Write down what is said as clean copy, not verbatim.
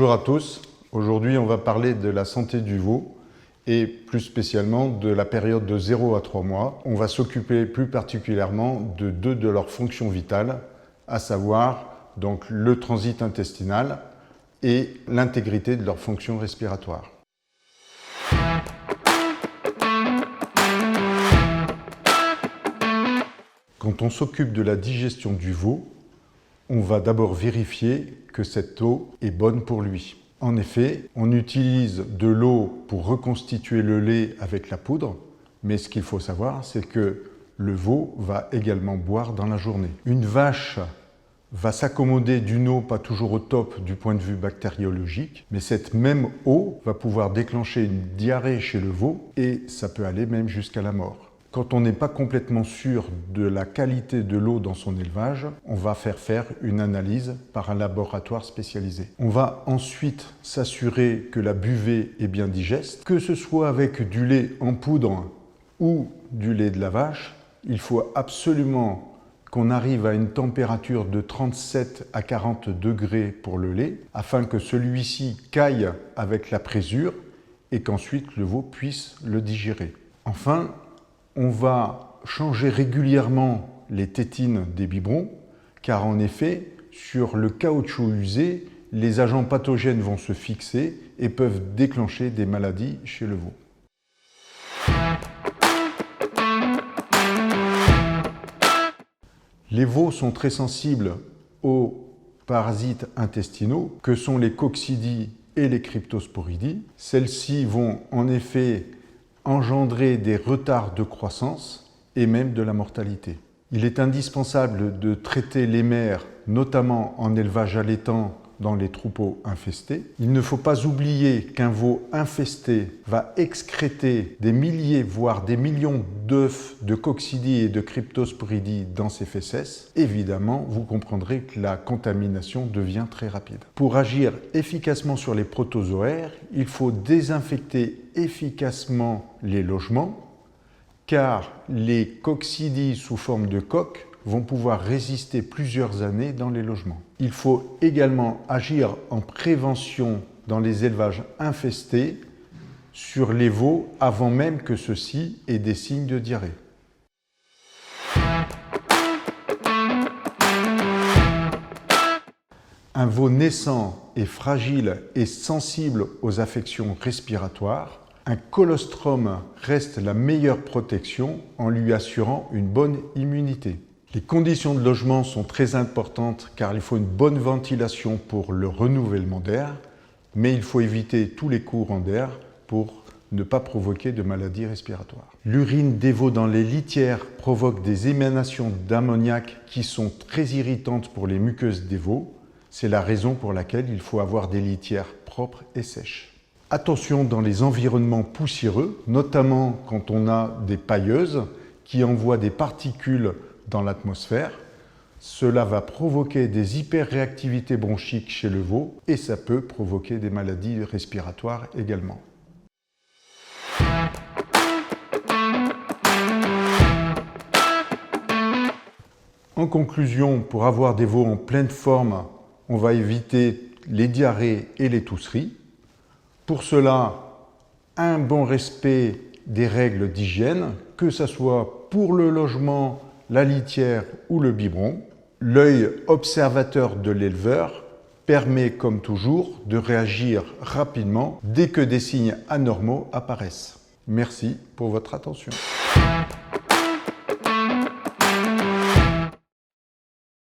Bonjour à tous. Aujourd'hui, on va parler de la santé du veau et plus spécialement de la période de 0 à 3 mois. On va s'occuper plus particulièrement de deux de leurs fonctions vitales, à savoir donc le transit intestinal et l'intégrité de leurs fonctions respiratoires. Quand on s'occupe de la digestion du veau, on va d'abord vérifier que cette eau est bonne pour lui. En effet, on utilise de l'eau pour reconstituer le lait avec la poudre, mais ce qu'il faut savoir, c'est que le veau va également boire dans la journée. Une vache va s'accommoder d'une eau pas toujours au top du point de vue bactériologique, mais cette même eau va pouvoir déclencher une diarrhée chez le veau et ça peut aller même jusqu'à la mort. Quand on n'est pas complètement sûr de la qualité de l'eau dans son élevage, on va faire une analyse par un laboratoire spécialisé. On va ensuite s'assurer que la buvée est bien digeste, que ce soit avec du lait en poudre ou du lait de la vache. Il faut absolument qu'on arrive à une température de 37 à 40 degrés pour le lait, afin que celui-ci caille avec la présure et qu'ensuite le veau puisse le digérer. Enfin, on va changer régulièrement les tétines des biberons, car en effet, sur le caoutchouc usé, les agents pathogènes vont se fixer et peuvent déclencher des maladies chez le veau. Les veaux sont très sensibles aux parasites intestinaux, que sont les coccidies et les cryptosporidies. Celles-ci vont en effet engendrer des retards de croissance et même de la mortalité. Il est indispensable de traiter les mères, notamment en élevage allaitant dans les troupeaux infestés. Il ne faut pas oublier qu'un veau infesté va excréter des milliers, voire des millions d'œufs de coccidies et de cryptosporidies dans ses fesses. Évidemment, vous comprendrez que la contamination devient très rapide. Pour agir efficacement sur les protozoaires, il faut désinfecter efficacement les logements, car les coccidies sous forme de coques vont pouvoir résister plusieurs années dans les logements. Il faut également agir en prévention dans les élevages infestés sur les veaux avant même que ceux-ci aient des signes de diarrhée. Un veau naissant est fragile et sensible aux affections respiratoires. Un colostrum reste la meilleure protection en lui assurant une bonne immunité. Les conditions de logement sont très importantes car il faut une bonne ventilation pour le renouvellement d'air, mais il faut éviter tous les courants d'air pour ne pas provoquer de maladies respiratoires. L'urine des veaux dans les litières provoque des émanations d'ammoniac qui sont très irritantes pour les muqueuses des veaux. C'est la raison pour laquelle il faut avoir des litières propres et sèches. Attention dans les environnements poussiéreux, notamment quand on a des pailleuses qui envoient des particules dans l'atmosphère. Cela va provoquer des hyperréactivités bronchiques chez le veau et ça peut provoquer des maladies respiratoires également. En conclusion, pour avoir des veaux en pleine forme, on va éviter les diarrhées et les tousseries. Pour cela, un bon respect des règles d'hygiène, que ce soit pour le logement, la litière ou le biberon. L'œil observateur de l'éleveur permet, comme toujours, de réagir rapidement dès que des signes anormaux apparaissent. Merci pour votre attention.